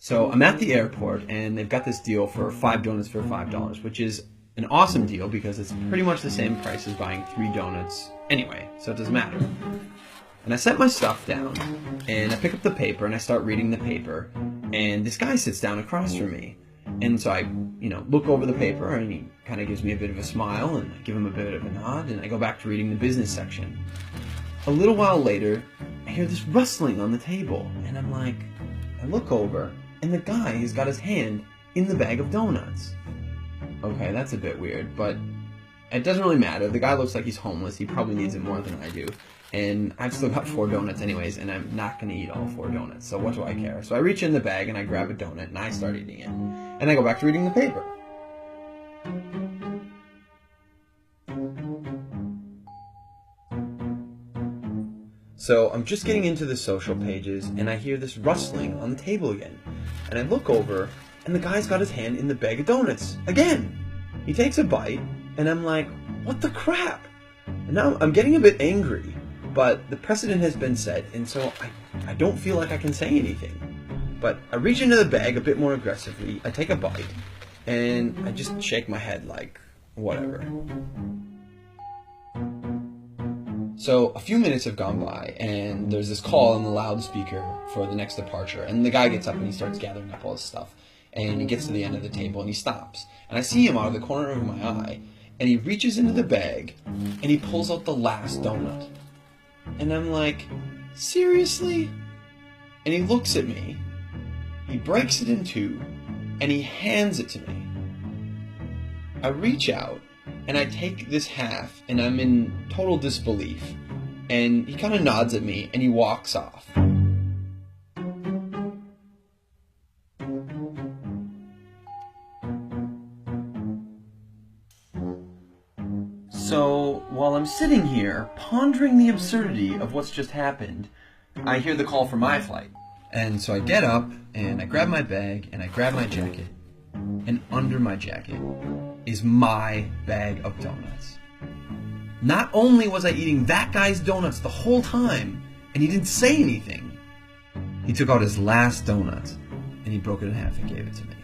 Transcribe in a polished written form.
So I'm at the airport, and they've got this deal for 5 donuts for $5, which is an awesome deal because it's pretty much the same price as buying 3 donuts anyway, so it doesn't matter. And I set my stuff down, and I pick up the paper, and I start reading the paper, and this guy sits down across from me. And so I, look over the paper, and he kind of gives me a bit of a smile, and I give him a bit of a nod, and I go back to reading the business section. A little while later, I hear this rustling on the table, and I look over, and the guy has got his hand in the bag of donuts. Okay, that's a bit weird, but it doesn't really matter. The guy looks like he's homeless. He probably needs it more than I do. And I've still got 4 donuts anyways, and I'm not going to eat all 4 donuts, so what do I care? So I reach in the bag, and I grab a donut, and I start eating it. And I go back to reading the paper. So I'm just getting into the social pages, and I hear this rustling on the table again. And I look over, and the guy's got his hand in the bag of donuts again. He takes a bite, and I'm like, what the crap? And now I'm getting a bit angry, but the precedent has been set, and so I don't feel like I can say anything. But I reach into the bag a bit more aggressively, I take a bite, and I just shake my head like, whatever. So a few minutes have gone by, and there's this call on the loudspeaker for the next departure, and the guy gets up and he starts gathering up all his stuff, and he gets to the end of the table and he stops, and I see him out of the corner of my eye, and he reaches into the bag and he pulls out the last donut, and I'm like, seriously? And he looks at me, he breaks it in 2, and he hands it to me. I reach out, and I take this half, and I'm in total disbelief. And he kind of nods at me, and he walks off. So, while I'm sitting here, pondering the absurdity of what's just happened, I hear the call for my flight. And so I get up, and I grab my bag, and I grab my jacket, and under my jacket is my bag of donuts. Not only was I eating that guy's donuts the whole time, and he didn't say anything, he took out his last donut, and he broke it in half and gave it to me.